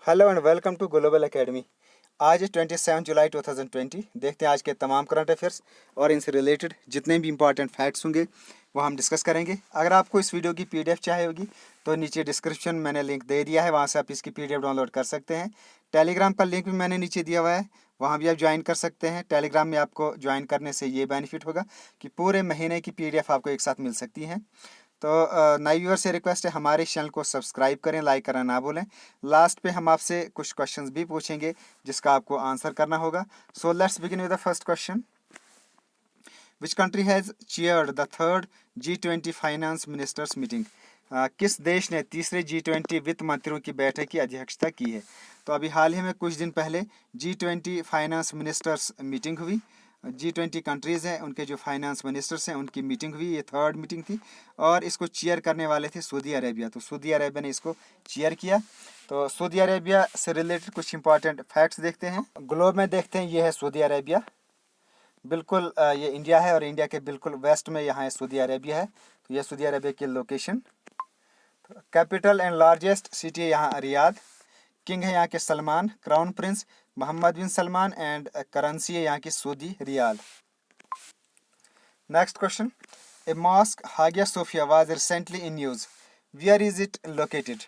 Hello and welcome to global academy. आज है 27 जुलाई 2020। देखते हैं आज के तमाम करंट अफेयर्स और इनसे रिलेटेड जितने भी इंपॉर्टेंट फैक्ट्स होंगे वो हम डिस्कस करेंगे। अगर आपको इस वीडियो की पीडीएफ चाहिए होगी तो नीचे डिस्क्रिप्शन मैंने लिंक दे दिया है, वहाँ से आप इसकी पीडीएफ डाउनलोड कर सकते हैं। टेलीग्राम का लिंक भी मैंने नीचे दिया हुआ है, वहाँ भी आप ज्वाइन कर सकते हैं। टेलीग्राम में आपको ज्वाइन करने से ये बेनिफिट होगा कि पूरे महीने की पीडीएफ आपको एक साथ मिल सकती है। तो नए व्यूअर से रिक्वेस्ट है, हमारे चैनल को सब्सक्राइब करें, लाइक करना ना भूलें। लास्ट पे हम आपसे कुछ क्वेश्चंस भी पूछेंगे जिसका आपको आंसर करना होगा। So let's begin with the first question. Which country has chaired the third G20 finance ministers meeting? किस देश ने तीसरे G20 वित्त मंत्रियों की बैठक की अध्यक्षता की है? तो अभी हाल ही में कुछ दिन पहले G20 फाइनेंस मिनिस्टर्स मीटिंग हुई। G20 कंट्रीज़ हैं, उनके जो फाइनेंस मिनिस्टर्स हैं उनकी मीटिंग हुई। ये थर्ड मीटिंग थी और इसको चेयर करने वाले थे सऊदी अरेबिया। तो सऊदी अरेबिया ने इसको चेयर किया। तो सऊदी अरेबिया से रिलेटेड कुछ इंपॉर्टेंट फैक्ट्स देखते हैं। ग्लोब में देखते हैं, ये है सऊदी अरेबिया। बिल्कुल ये इंडिया है और इंडिया के बिल्कुल वेस्ट में यहाँ सऊदी अरेबिया है। तो ये सऊदी अरेबिया की location. Capital and largest city है यहाँ रियाद। किंग है यहाँ के Salman, crown prince Mohammed bin Salman and currency है यहाँ की Saudi riyal. Next question. A mosque Hagia Sophia was recently in news, where is it located?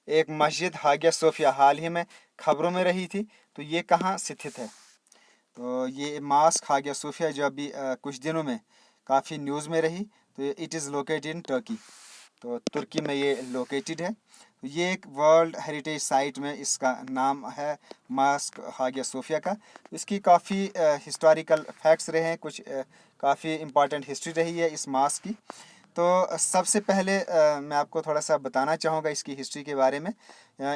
एक मस्जिद हागिया सोफिया हाल ही में खबरों में रही थी, तो ये कहाँ स्थित है? तो ये मॉस्क हागिया सोफिया जो अभी कुछ दिनों में काफ़ी न्यूज़ में रही, तो it is located in Turkey. तो तुर्की में ये लोकेटेड है। तो ये एक वर्ल्ड हेरिटेज साइट में इसका नाम है मॉस्क हागिया सोफिया का। तो इसकी काफ़ी हिस्टोरिकल फैक्ट्स रहे हैं, कुछ काफ़ी इम्पॉर्टेंट हिस्ट्री रही है इस मॉस्क की। तो सबसे पहले मैं आपको थोड़ा सा बताना चाहूँगा इसकी हिस्ट्री के बारे में।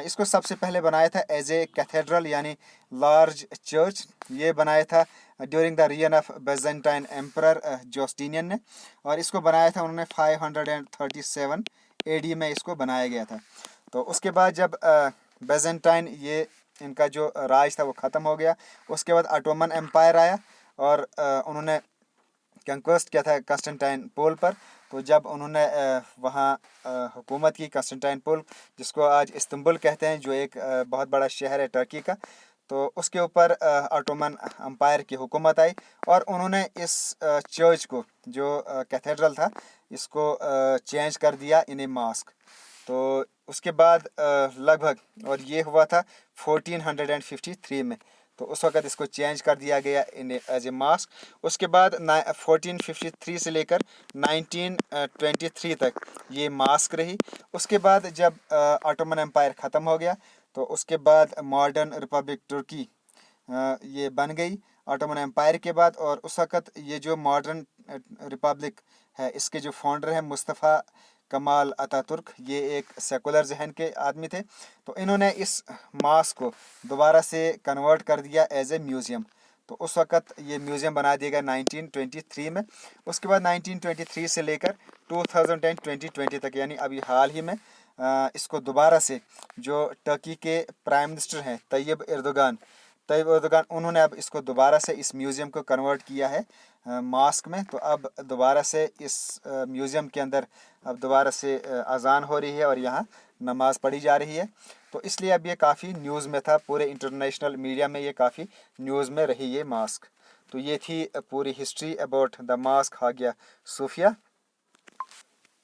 इसको सबसे पहले बनाया था एज ए कैथेड्रल यानी लार्ज चर्च। ये बनाया था during the reign of Byzantine emperor Justinian ने, और इसको बनाया था उन्होंने 537 AD में इसको बनाया गया था। तो उसके बाद जब बेजेंटाइन ये इनका जो राज था वो ख़त्म हो गया, उसके बाद ऑटोमन एम्पायर आया और उन्होंने कंक्वेस्ट किया था कंस्टेंटाइनपोल पर। तो जब उन्होंने वहाँ हुकूमत की, कंस्टेंटाइनपोल जिसको आज इस्तांबुल कहते हैं, जो एक बहुत बड़ा शहर है टर्की का, तो उसके ऊपर ऑटोमन अम्पायर की हुकूमत आई और उन्होंने इस चर्च को, जो कैथेड्रल था, इसको चेंज कर दिया इन ए मॉस्क। तो उसके बाद लगभग, और ये हुआ था 1453 में, तो उस वक़्त इसको चेंज कर दिया गया इन एज ए मॉस्क। उसके बाद 1453 से लेकर 1923 तक ये मॉस्क रही। उसके बाद जब ऑटोमन एम्पायर ख़त्म हो गया, तो उसके बाद मॉडर्न रिपब्लिक तुर्की ये बन गई ऑटोमन एम्पायर के बाद। और उस वक़्त ये जो मॉडर्न रिपब्लिक है, इसके जो फाउंडर हैं मुस्तफ़ा कमाल अतातुर्क, ये एक सेकुलर जहन के आदमी थे। तो इन्होंने इस मॉस्क को दोबारा से कन्वर्ट कर दिया एज ए म्यूज़ियम। तो उस वक़्त ये म्यूज़ियम बना दिया गया 1923 में। उसके बाद 1923 से लेकर 2010 2020 तक, यानी अभी हाल ही में इसको दोबारा से, जो टर्की के प्राइम मिनिस्टर हैं तैयब एर्दोगान, उन्होंने अब इसको दोबारा से इस म्यूज़ियम को कन्वर्ट किया है मॉस्क में। तो अब दोबारा से इस म्यूज़ियम के अंदर अब दोबारा से अजान हो रही है और यहाँ नमाज पढ़ी जा रही है। तो इसलिए अब ये काफ़ी न्यूज़ में था, पूरे इंटरनेशनल मीडिया में ये काफ़ी न्यूज़ में रही ये मॉस्क। तो ये थी पूरी history about the mosque Hagia Sophia.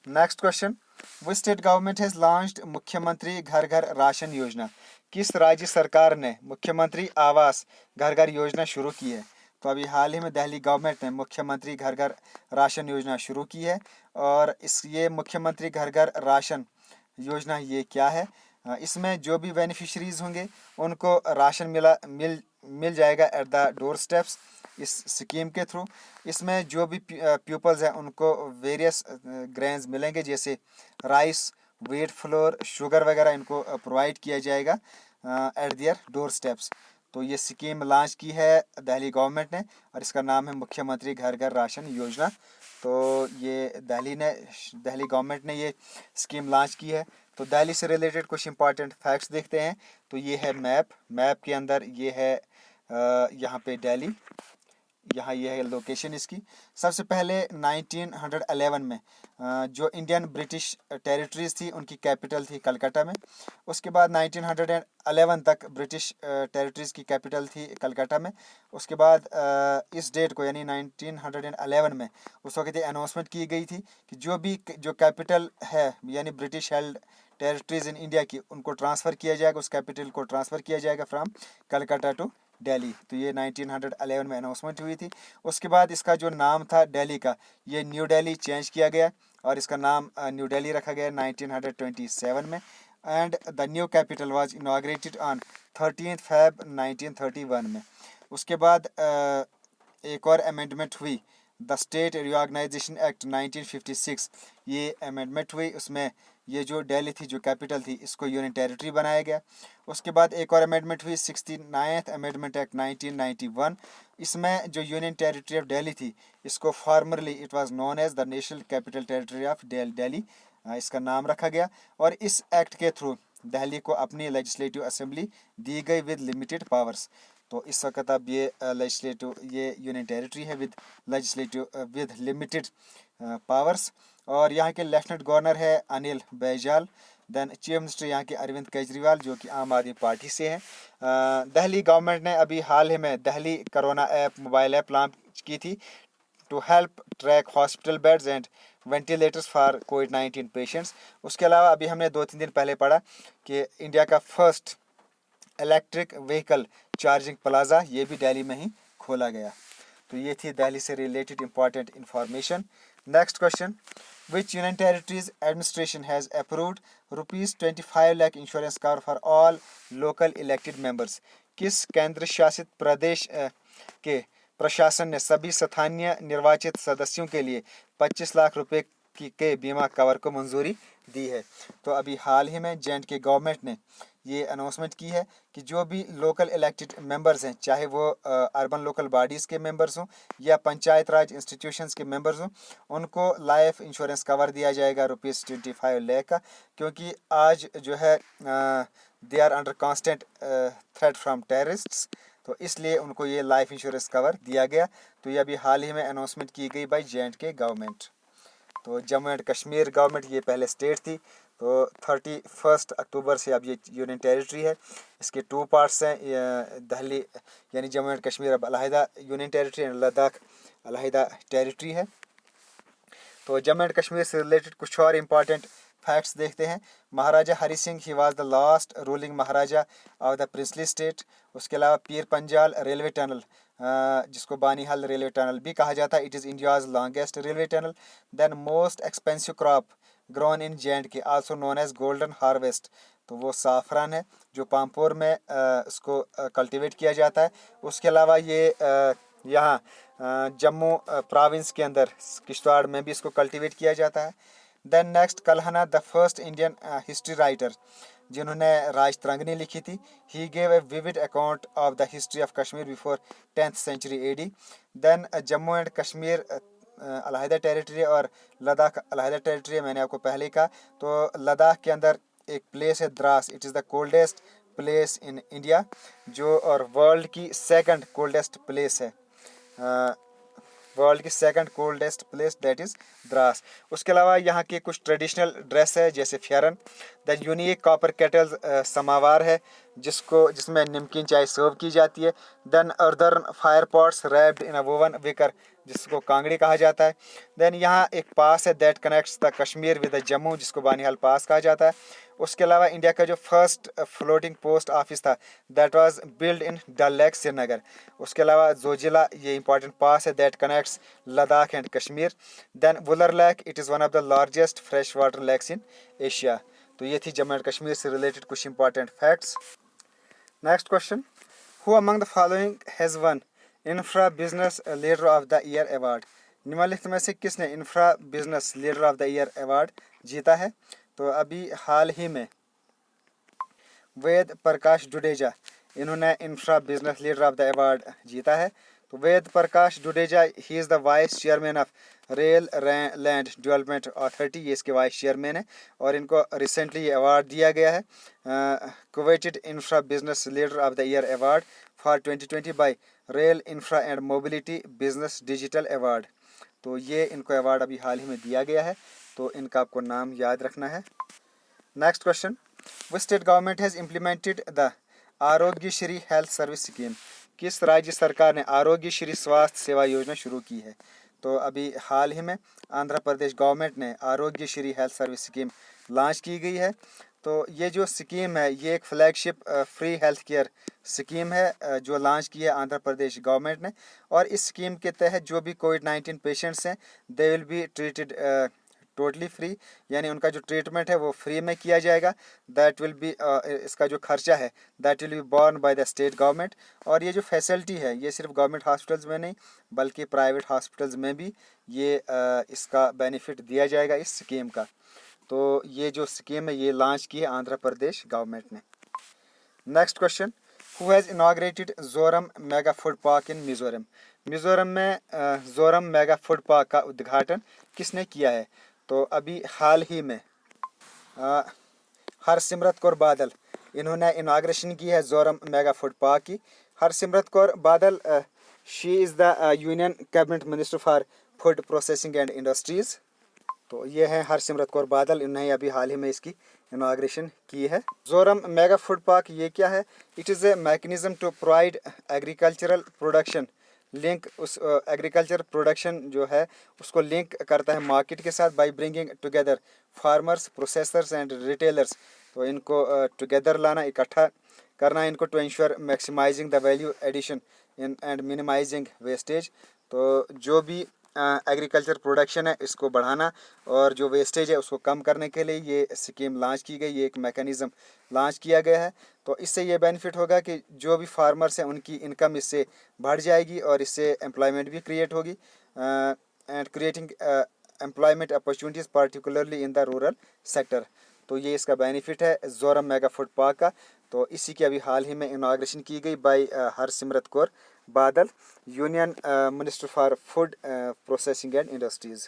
Next question. Which state government has launched मुख्यमंत्री घर घर राशन योजना? किस राज्य सरकार ने मुख्यमंत्री आवास घर घर योजना शुरू की है? तो अभी हाल ही में दिल्ली गवर्नमेंट ने मुख्यमंत्री घर घर राशन योजना शुरू की है। और ये मुख्यमंत्री घर घर राशन योजना ये क्या है? इसमें जो भी बेनिफिशरीज होंगे उनको राशन मिल जाएगा एट द डोर स्टेप्स इस स्कीम के थ्रू। इसमें जो भी पीपल्स हैं उनको वेरियस ग्रेन्स मिलेंगे, जैसे राइस, व्हीट फ्लोर, शुगर वगैरह, इनको प्रोवाइड किया जाएगा एट दियर डोर स्टेप्स। तो ये स्कीम लॉन्च की है दिल्ली गवर्नमेंट ने और इसका नाम है मुख्यमंत्री घर घर राशन योजना। तो ये दिल्ली गवर्नमेंट ने ये स्कीम लॉन्च की है। तो दिल्ली से रिलेटेड कुछ इंपॉर्टेंट फैक्ट्स देखते हैं। तो ये है मैप के अंदर ये है यहाँ पे दिल्ली, यहाँ ये है लोकेशन इसकी। सबसे पहले 1911 में जो इंडियन ब्रिटिश टेरिटरीज थी उनकी कैपिटल थी कलकत्ता में। उसके बाद 1911 तक ब्रिटिश टेरिटरीज की कैपिटल थी कलकत्ता में। उसके बाद इस डेट को यानी 1911 में उस वक्त ये अनाउंसमेंट की गई थी कि जो कैपिटल है यानी British held territories in India की उनको ट्रांसफ़र किया जाएगा, उस कैपिटल को ट्रांसफ़र किया जाएगा फ्रॉम कलकत्ता टू दिल्ली। तो ये 1911 में अनाउंसमेंट हुई थी। उसके बाद इसका जो नाम था दिल्ली का, ये न्यू दिल्ली चेंज किया गया और इसका नाम न्यू दिल्ली रखा गया 1927 में। And the new capital was inaugurated on 13 Feb 1931 में। उसके बाद एक और अमेंडमेंट हुई, द स्टेट रिऑर्गेनाइजेशन एक्ट 1956, ये अमेंडमेंट हुई। उसमें ये जो दिल्ली थी जो कैपिटल थी इसको यूनियन टेरिटरी बनाया गया। उसके बाद एक और अमेंडमेंट हुई 69th अमेंडमेंट एक्ट 1991। इसमें जो यूनियन टेरिटरी ऑफ दिल्ली थी इसको formerly it was known as the national capital territory of Delhi, इसका नाम रखा गया। और इस एक्ट के थ्रू दिल्ली को अपनी लेजिस्लेटिव असेंबली दी गई विद लिमिटेड पावर्स। तो इस वक्त अब ये ये यूनियन टेरिटरी है with legislative with limited powers. और यहाँ के लेफ्टिनेंट गवर्नर है Anil Baijal. Then chief minister यहाँ के अरविंद केजरीवाल जो कि आम आदमी पार्टी से हैं। दिल्ली गवर्नमेंट ने अभी हाल ही में Delhi corona app mobile app launch की थी to help track hospital beds and ventilators for कोविड-19 पेशेंट्स। उसके अलावा अभी हमने 2-3 दिन पहले पढ़ा कि इंडिया का first electric vehicle charging plaza ये भी दिल्ली में ही खोला गया। तो ये थी दिल्ली से related important information. Next question, which union territories administration has approved ₹25 lakh insurance cover for all local elected members? किस केंद्र शासित प्रदेश के प्रशासन ने सभी स्थानीय निर्वाचित सदस्यों के लिए 25 लाख रुपए के बीमा कवर को मंजूरी दी है? तो अभी हाल ही में जे.एंड.के गवर्नमेंट ने ये अनाउंसमेंट की है कि जो भी लोकल इलेक्टेड मेंबर्स हैं, चाहे वो अर्बन लोकल बॉडीज़ के मेंबर्स हों या पंचायत राज इंस्टीट्यूशंस के मेंबर्स हों, उनको लाइफ इंश्योरेंस कवर दिया जाएगा ₹25 लाख का। क्योंकि आज जो है they are under constant threat from terrorists, तो इसलिए उनको ये लाइफ इंश्योरेंस कवर दिया गया। तो ये अभी हाल ही में अनाउंसमेंट की गई बाय जे.एंड.के गवर्नमेंट। तो जम्मू एंड कश्मीर गवर्नमेंट ये पहले स्टेट थी, तो 31 अक्टूबर से अब ये यूनियन टेरिटरी है। इसके 2 पार्ट्स हैं, दिल्ली यानी जम्मू एंड कश्मीर अब अलहदा यूनियन टेरिटरी एंड लद्दाख अलहदा टेरिटरी है। तो जम्मू एंड कश्मीर से रिलेटेड कुछ और इम्पॉर्टेंट फैक्ट्स देखते हैं। महाराजा हरी सिंह ही was the last ruling Maharaja of the princely state. उसके अलावा पीर पंजाल रेलवे टनल जिसको बानीहाल रेलवे टनल भी कहा जाता है, it is India's longest railway tunnel. Then most expensive crop grown in J and K also known as golden harvest, तो वो साफ़रान है जो पामपुर में इसको कल्टीवेट किया जाता है। उसके अलावा ये यहाँ जम्मू प्रोविंस के अंदर किश्तवाड़ में भी इसको कल्टीवेट किया जाता है। Then next Kalhana the first Indian history writer जिन्होंने राजतरंगिणी लिखी थी, he gave a vivid account of the history of Kashmir before 10th century AD। Then Jammu and Kashmir अलहदा टेरिटरी और लद्दाख अलहदा टेरिटरी, मैंने आपको पहले ही कहा। तो लद्दाख के अंदर एक प्लेस है Dras, it is the coldest place in India, जो और वर्ल्ड की सेकंड कोल्डेस्ट प्लेस है, वर्ल्ड की second coldest place that is Dras. उसके अलावा यहाँ के कुछ ट्रेडिशनल ड्रेस है जैसे pheran. The unique copper kettle samovar है जिसमें नमकीन चाय सर्व की जाती है। Then earthen fire pots wrapped in a woven wicker जिसको कांगड़ी कहा जाता है। देन यहाँ एक पास है that connects the Kashmir with the Jammu जिसको बानीहाल पास कहा जाता है। उसके अलावा इंडिया का जो फर्स्ट फ्लोटिंग पोस्ट ऑफिस था that was build in Dal lake Srinagar. उसके अलावा जोजिला ये इंपॉर्टेंट पास है that connects Ladakh and Kashmir. Then Wular lake, it is one of the largest fresh water lakes in Asia. तो ये थी जम्मू एंड कश्मीर से रिलेटेड कुछ important facts. Next question, who among the following has won infra business leader of the year award? निम्नलिखित में से किसने infra business leader of the year award जीता है? तो अभी हाल ही में वेद प्रकाश जुडेजा इन्होंने infra business leader of the award जीता है। तो Ved Prakash Dudeja, he is the vice chairman of rail land development authority, ये इसके वाइस चेयरमैन है और इनको रिसेंटली ये अवार्ड दिया गया है coveted infra business leader of the year award for 2020 by rail infra and mobility business digital award. तो ये इनको अवार्ड अभी हाल ही में दिया गया है, तो इनका आपको नाम याद रखना है। Next question, which state government has implemented the आरोग्य श्री हेल्थ सर्विस स्कीम, किस राज्य सरकार ने आरोग्य श्री स्वास्थ्य सेवा योजना शुरू की है। तो अभी हाल ही में आंध्र प्रदेश गवर्नमेंट ने आरोग्य Shri health service scheme launch की गई है। तो ये जो स्कीम है ये एक flagship free health care scheme है जो लॉन्च की है आंध्र प्रदेश गवर्नमेंट ने, और इस स्कीम के तहत जो भी कोविड-19 पेशेंट्स हैं they will be treated totally free, यानी उनका जो ट्रीटमेंट है वो फ्री में किया जाएगा। दैट विल बी इसका जो खर्चा है that will be borne by the state government. और ये जो फैसिलिटी है ये सिर्फ गवर्नमेंट हॉस्पिटल्स में नहीं बल्कि प्राइवेट हॉस्पिटल्स में भी ये इसका बेनिफिट दिया जाएगा इस स्कीम का। तो ये जो स्कीम है ये लॉन्च की है आंध्र प्रदेश गवर्नमेंट ने। Next question, who has inaugurated Zoram mega food park in Mizoram, Mizoram में जोरम मेगा फूड पार्क का उद्घाटन किसने किया है। तो अभी हाल ही में हरसिमरत कौर बादल इन्होंने इनाग्रेशन की है जोरम मेगा फूड पार्क की। Harsimrat Kaur Badal she is the union cabinet minister for food processing and industries. तो ये है हरसिमरत कौर बादल, इन्होंने अभी हाल ही में इसकी इनाग्रेशन की है। जोरम मेगा फूड पार्क ये क्या है, it is a mechanism to provide agricultural production link, उस एग्रीकल्चर प्रोडक्शन जो है उसको लिंक करता है मार्केट के साथ by bringing together farmers processors and retailers. तो इनको टुगेदर लाना, इकट्ठा करना इनको to ensure maximizing the value addition in and minimizing wastage. तो जो भी एग्रीकल्चर प्रोडक्शन है इसको बढ़ाना और जो वेस्टेज है उसको कम करने के लिए ये स्कीम लॉन्च की गई, ये एक मैकेनिज़्म लॉन्च किया गया है। तो इससे ये बेनिफिट होगा कि जो भी फार्मर्स हैं उनकी इनकम इससे बढ़ जाएगी और इससे एम्प्लॉयमेंट भी क्रिएट होगी and creating employment opportunities particularly in the rural sector. तो ये इसका बेनिफिट है जोरम मेगा फूड पार्क का। तो इसी की अभी हाल ही में इनाग्रेशन की गई bye Harsimrat Kaur Badal, union minister for food processing and industries.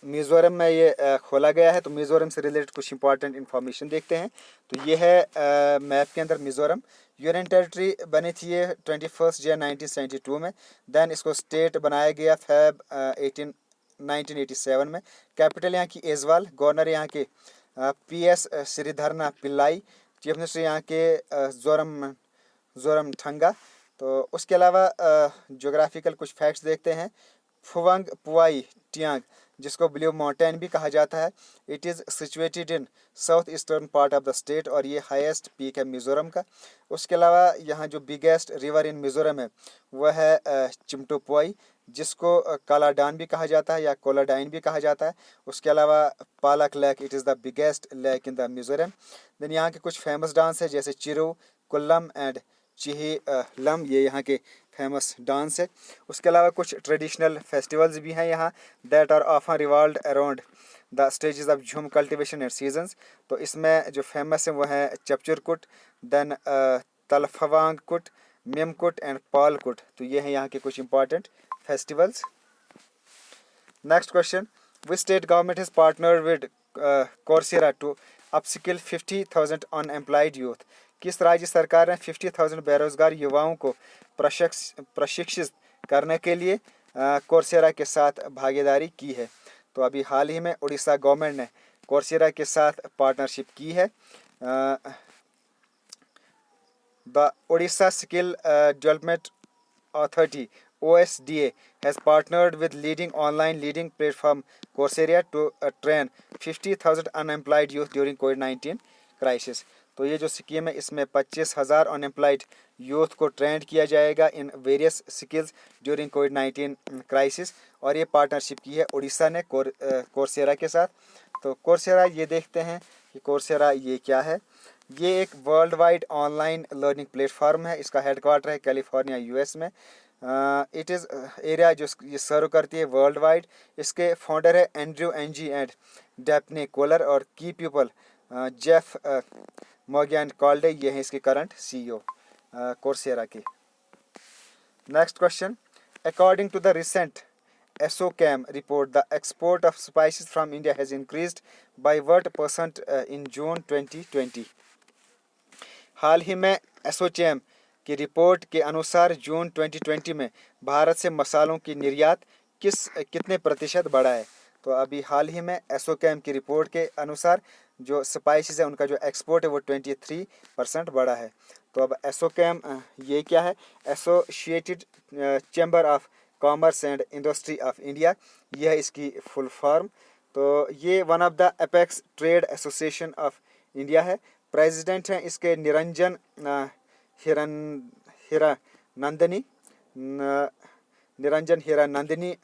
Mizoram में ये खोला गया है। तो मिज़ोरम से रिलेटेड कुछ इंपॉर्टेंट इन्फॉर्मेशन देखते हैं। तो ये है मैप के अंदर मिज़ोरम यूनियन टेरिटरी बनी थी ये 21 जनवरी 1972 में। देन इसको स्टेट बनाया गया फेब 1987 में। कैपिटल यहाँ की एजवाल, गवर्नर यहाँ के PS श्रीधरना पिल्लाई, चीफ मिनिस्टर यहाँ के जोरम ठंगा। तो उसके अलावा जोग्राफिकल कुछ फैक्ट्स देखते हैं। फुवंग पुआई टियांग जिसको ब्लू माउंटेन भी कहा जाता है, it is situated in south eastern part of the state और ये हाईएस्ट पीक है मिज़ोरम का। उसके अलावा यहाँ जो बिगेस्ट रिवर इन मिज़ोरम है वह है चिमटोपुआई जिसको कालाडान भी कहा जाता है या कोलाडाइन भी कहा जाता है। उसके अलावा Palak lake, it is the biggest lake in the Mizoram. Then यहाँ के कुछ फेमस डांस है जैसे चिरू, कुल्लम एंड चिही लम, ये यहाँ के फेमस डांस है। उसके अलावा कुछ ट्रेडिशनल फेस्टिवल्स भी हैं यहाँ that are often revolved around the stages of jhum cultivation and seasons. तो इसमें जो फेमस है वो है चपचुरकुट, देन तलफवांग कुट, मेमकुट एंड पालकुट। तो ये हैं यहाँ के कुछ important festivals. Next question, which state government has partnered with Coursera to upskill 50,000 unemployed youth, किस राज्य सरकार ने 50,000 बेरोजगार युवाओं को प्रशिक्षित करने के लिए कोर्सेरा के साथ भागीदारी की है। तो अभी हाल ही में उड़ीसा गवर्नमेंट ने कोर्सेरा के साथ पार्टनरशिप की है। The Orissa skill development authority OSDA has partnered with leading platform Coursera to train 50,000 unemployed youth during COVID-19 crisis। तो ये जो स्कीम है इसमें 25,000 अनएम्प्लॉयड यूथ को ट्रेंड किया जाएगा in various skills during covid crisis और ये पार्टनरशिप की है उड़ीसा ने कोर्सेरा के साथ। तो कोर्सेरा ये देखते हैं कि कोर्सेरा ये क्या है। ये एक world wide online learning platform है, इसका हेडक्वार्टर है कैलिफोर्निया US में। इट इज़ एरिया जो ये सर्व करती है वर्ल्ड वाइड। इसके फाउंडर है एंड्रयू एनजी एंड डेप्ने कोलर और की पीपल जेफ मोगैन कॉल्डे, ये हैं इसके करंट CEO कोर्सेरा के। Next question, According to the recent ESOCAM report, the export of spices from India has increased by what percent in June 2020? हाल ही में एसोचैम की रिपोर्ट के अनुसार जून 2020 में भारत से मसालों की निर्यात कितने प्रतिशत बढ़ा है? तो अभी हाल ही में एसोचैम की रिपोर्ट के अनुसार जो स्पाइसेस है उनका जो एक्सपोर्ट है वो 23% बढ़ा है। तो अब एसोचैम ये क्या है? Associated chamber of commerce and industry of India, यह है इसकी फुल फॉर्म। तो ये one of the apex trade association of India है। प्रेसिडेंट हैं इसके निरंजन हीरानंदनी,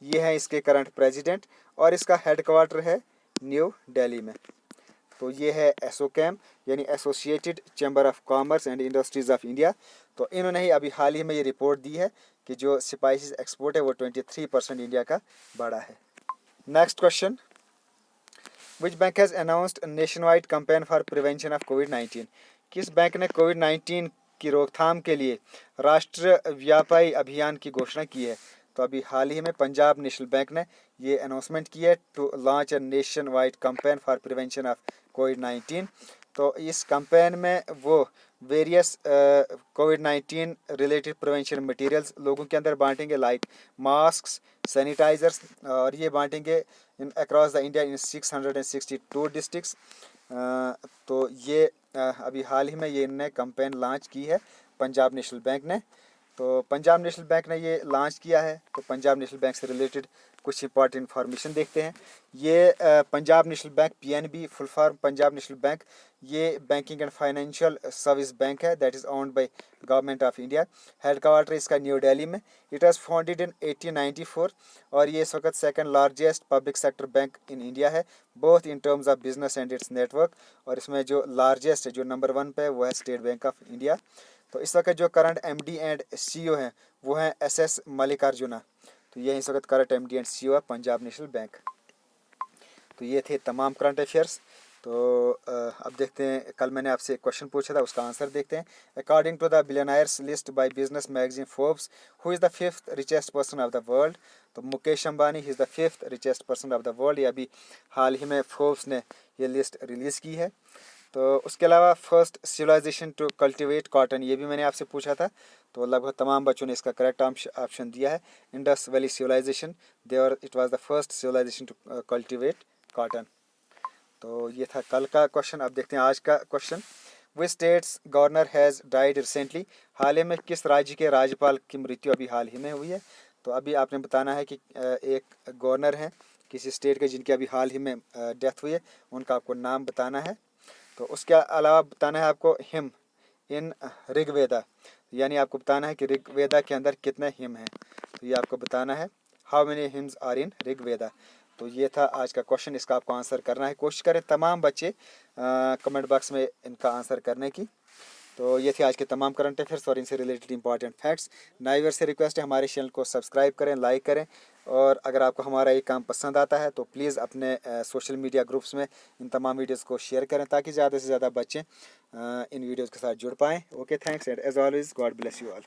ये हैं इसके करंट प्रेसिडेंट, और इसका हेडक्वार्टर है न्यू दिल्ली में। तो ये है एसोचैम यानी associated chamber of commerce and industries of India. तो इन्होंने ही अभी हाल ही में ये रिपोर्ट दी है कि जो स्पाइसेस एक्सपोर्ट है वो 23% इंडिया का बढ़ा है। Next question, which bank has announced nationwide campaign for prevention of कोविड-19? किस बैंक ने कोविड-19 की रोकथाम के लिए राष्ट्रव्यापी अभियान की घोषणा की है? तो अभी हाल ही में पंजाब नेशनल बैंक ने ये अनाउंसमेंट की है to launch a nationwide campaign for prevention of कोविड-19। तो इस कैंपेन में वो वेरियस कोविड-19 रिलेटेड प्रिवेंशन मटेरियल्स लोगों के अंदर बांटेंगे, लाइक मास्क, सैनिटाइजर्स, और ये बांटेंगे इन across the India in 662 districts. तो ये अभी हाल ही में ये इन्होंने कैंपेन लॉन्च की है पंजाब नेशनल बैंक ने। तो पंजाब नेशनल बैंक ने ये लॉन्च किया है, तो पंजाब नेशनल बैंक से रिलेटेड कुछ इंपॉर्टेंट इन्फॉर्मेशन देखते हैं। ये Punjab National Bank PNB full form Punjab National Bank, ये banking and financial service bank है that is owned by government of India. Headquarter इसका न्यू दिल्ली में। इट वॉज फाउंडेड इन 1894 और ये इस वक्त second largest public sector bank in India है, both in terms of business and its network. और इसमें जो लार्जेस्ट है, जो नंबर 1 पे है, वो है स्टेट बैंक ऑफ इंडिया। तो इस वक्त जो करंट एमडी एंड सीईओ हैं वो हैं एसएस मल्लिकार्जुना। तो ये इस वक्त करंट एमडी एंड सीईओ है पंजाब नेशनल बैंक। तो ये थे तमाम करंट अफेयर्स। तो अब देखते हैं, कल मैंने आपसे एक क्वेश्चन पूछा था, उसका आंसर देखते हैं। According to the billionaires list by business magazine Forbes, who is the 5th richest person of the world? तो Mukesh Ambani he is the 5th richest person of the world. ये अभी हाल ही में फोर्ब्स ने ये लिस्ट रिलीज़ की है। तो उसके अलावा first civilization to cultivate cotton, ये भी मैंने आपसे पूछा था। तो लगभग तमाम बच्चों ने इसका करेक्ट ऑप्शन दिया है, Indus valley civilization. There it was the first civilization to cultivate cotton. तो ये था कल का क्वेश्चन। अब देखते हैं आज का question, which state's governor has died recently? हाल ही में किस राज्य के राज्यपाल की मृत्यु अभी हाल ही में हुई है? तो अभी आपने बताना है कि एक गवर्नर हैं किसी स्टेट के जिनकी अभी हाल ही में डेथ हुई है, उनका आपको नाम बताना है। तो उसके अलावा बताना है आपको हिम इन ऋग्वेदा, यानी आपको बताना है कि ऋग्वेदा के अंदर कितने हिम हैं। तो ये आपको बताना है, how many hymns are in Rigveda. तो ये था आज का क्वेश्चन, इसका आपको आंसर करना है। कोशिश करें तमाम बच्चे कमेंट बॉक्स में इनका आंसर करने की। तो ये थे आज के तमाम करंट अफेयर्स और इनसे रिलेटेड इंपॉर्टेंट फैक्ट्स। नए व्यूअर्स से रिक्वेस्ट है हमारे चैनल को सब्सक्राइब करें, लाइक करें, और अगर आपको हमारा ये काम पसंद आता है तो प्लीज़ अपने सोशल मीडिया ग्रुप्स में इन तमाम वीडियोस को शेयर करें ताकि ज़्यादा से ज़्यादा बच्चे इन वीडियोस के साथ जुड़ पाएँ। Okay, thanks and as always God bless you all.